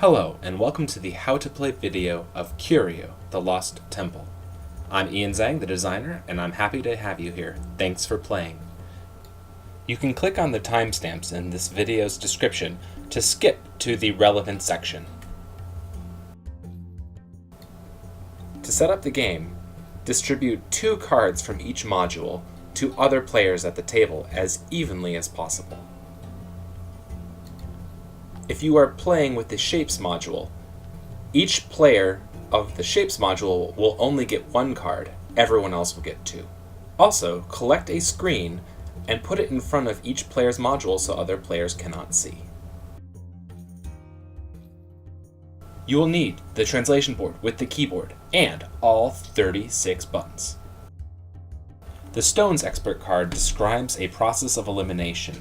Hello, and welcome to the How to Play video of Curio, the Lost Temple. I'm Ian Zhang, the designer, and I'm happy to have you here. Thanks for playing. You can click on the timestamps in this video's description to skip to the relevant section. To set up the game, distribute 2 cards from each module to other players at the table as evenly as possible. If you are playing with the Shapes module, each player of the Shapes module will only get 1 card, everyone else will get 2. Also, collect a screen and put it in front of each player's module so other players cannot see. You will need the translation board with the keyboard and all 36 buttons. The Stones Expert card describes a process of elimination.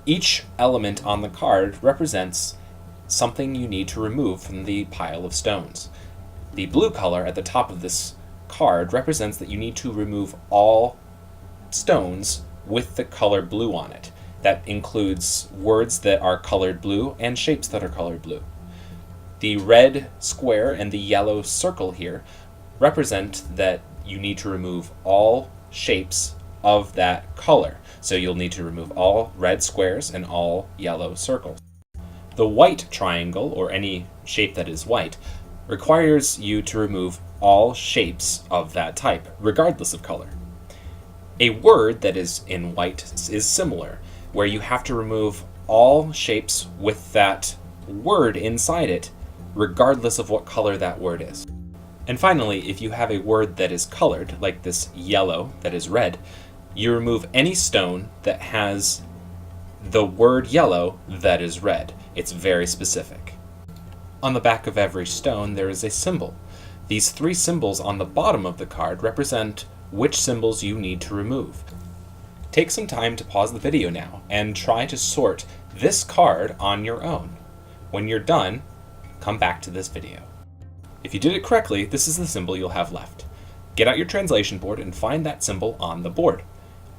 Each element on the card represents something you need to remove from the pile of stones. The blue color at the top of this card represents that you need to remove all stones with the color blue on it. That includes words that are colored blue and shapes that are colored blue. The red square and the yellow circle here represent that you need to remove all shapes of that color. So you'll need to remove all red squares and all yellow circles. The white triangle, or any shape that is white, requires you to remove all shapes of that type, regardless of color. A word that is in white is similar, where you have to remove all shapes with that word inside it, regardless of what color that word is. And finally, if you have a word that is colored, like this yellow that is red, you remove any stone that has the word yellow that is red. It's very specific. On the back of every stone there is a symbol. These 3 symbols on the bottom of the card represent which symbols you need to remove. Take some time to pause the video now and try to sort this card on your own. When you're done, come back to this video. If you did it correctly, this is the symbol you'll have left. Get out your translation board and find that symbol on the board.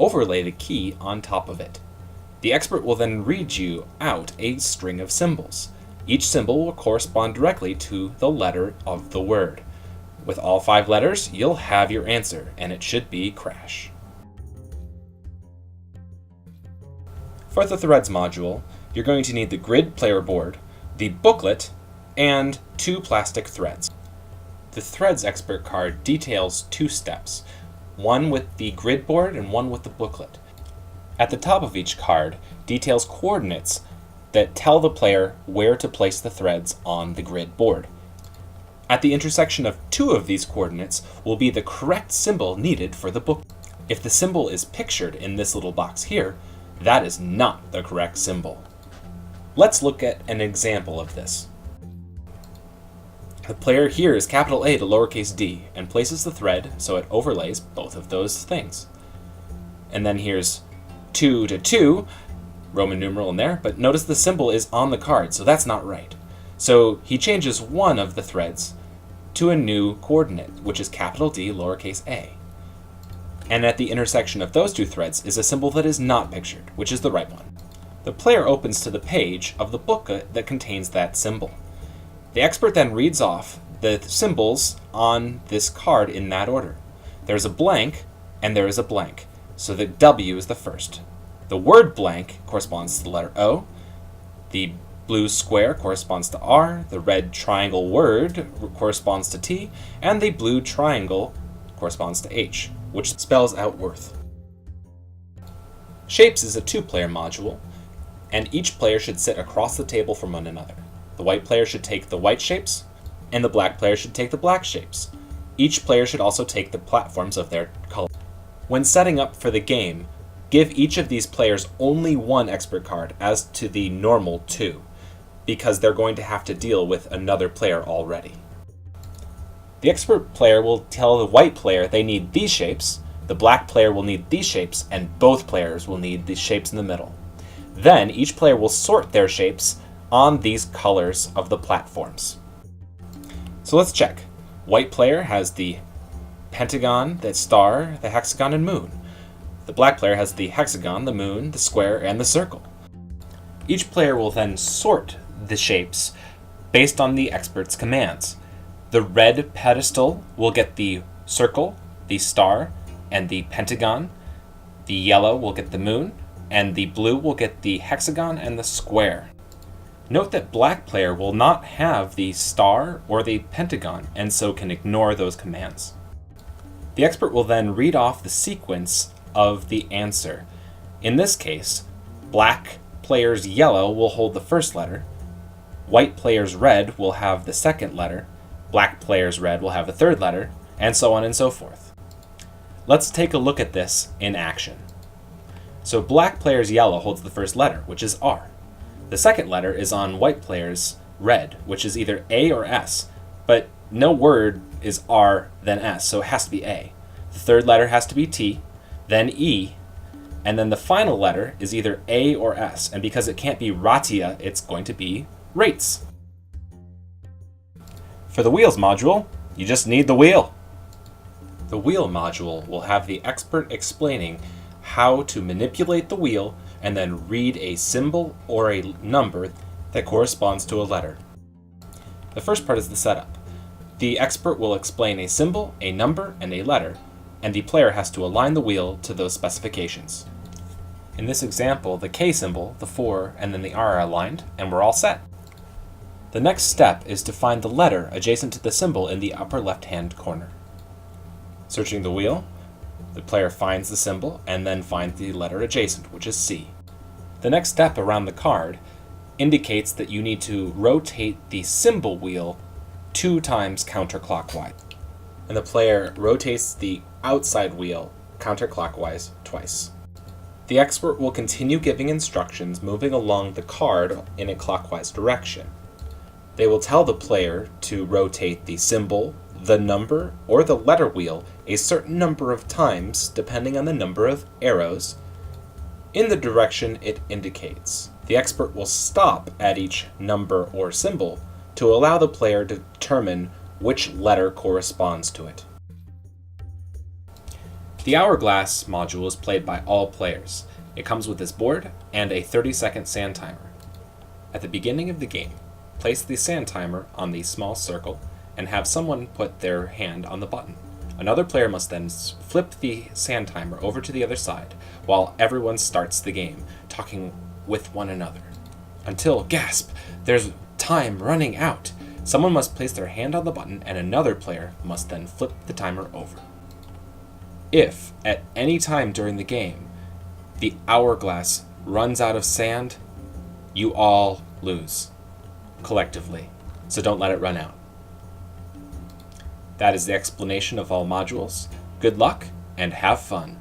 Overlay the key on top of it. The expert will then read you out a string of symbols. Each symbol will correspond directly to the letter of the word. With all 5 letters, you'll have your answer, and it should be crash. For the Threads module, you're going to need the grid player board, the booklet, and 2 plastic threads. The Threads Expert card details 2 steps, one with the grid board and one with the booklet. At the top of each card details coordinates that tell the player where to place the threads on the grid board. At the intersection of 2 of these coordinates will be the correct symbol needed for the book. If the symbol is pictured in this little box here, that is not the correct symbol. Let's look at an example of this. The player here is capital A to lowercase d and places the thread so it overlays both of those things. And then here's 2 to 2, Roman numeral in there, but notice the symbol is on the card, so that's not right. So he changes one of the threads to a new coordinate, which is capital D lowercase a. And at the intersection of those 2 threads is a symbol that is not pictured, which is the right one. The player opens to the page of the booklet that contains that symbol. The expert then reads off the symbols on this card in that order. There's a blank and there is a blank, so the W is the first. The word blank corresponds to the letter O, the blue square corresponds to R, the red triangle word corresponds to T, and the blue triangle corresponds to H, which spells out worth. Shapes is a 2-player module, and each player should sit across the table from one another. The white player should take the white shapes, and the black player should take the black shapes. Each player should also take the platforms of their color. When setting up for the game, give each of these players only 1 expert card as to the normal 2, because they're going to have to deal with another player already. The expert player will tell the white player they need these shapes, the black player will need these shapes, and both players will need these shapes in the middle. Then each player will sort their shapes on these colors of the platforms. So let's check. White player has the pentagon, the star, the hexagon, and moon. The black player has the hexagon, the moon, the square, and the circle. Each player will then sort the shapes based on the expert's commands. The red pedestal will get the circle, the star, and the pentagon. The yellow will get the moon, and the blue will get the hexagon and the square. Note that black player will not have the star or the pentagon, and so can ignore those commands. The expert will then read off the sequence of the answer. In this case, black player's yellow will hold the first letter, white player's red will have the second letter, black player's red will have the third letter, and so on and so forth. Let's take a look at this in action. So black player's yellow holds the first letter, which is R. The second letter is on white player's red, which is either A or S, but no word is R then S, so it has to be A. The third letter has to be T, then E, and then the final letter is either A or S, and because it can't be ratia, it's going to be rates. For the wheels module, you just need the wheel. The wheel module will have the expert explaining how to manipulate the wheel and then read a symbol or a number that corresponds to a letter. The first part is the setup. The expert will explain a symbol, a number, and a letter, and the player has to align the wheel to those specifications. In this example, the K symbol, the 4, and then the R are aligned, and we're all set. The next step is to find the letter adjacent to the symbol in the upper left-hand corner. Searching the wheel, the player finds the symbol and then finds the letter adjacent, which is C. The next step around the card indicates that you need to rotate the symbol wheel 2 times counterclockwise. And the player rotates the outside wheel counterclockwise twice. The expert will continue giving instructions moving along the card in a clockwise direction. They will tell the player to rotate the symbol, the number, or the letter wheel a certain number of times depending on the number of arrows in the direction it indicates. The expert will stop at each number or symbol to allow the player to determine which letter corresponds to it. The Hourglass module is played by all players. It comes with this board and a 30-second sand timer. At the beginning of the game, place the sand timer on the small circle and have someone put their hand on the button. Another player must then flip the sand timer over to the other side while everyone starts the game, talking with one another. Until, gasp, there's time running out. Someone must place their hand on the button and another player must then flip the timer over. If, at any time during the game, the hourglass runs out of sand, you all lose, collectively, so don't let it run out. That is the explanation of all modules. Good luck, and have fun.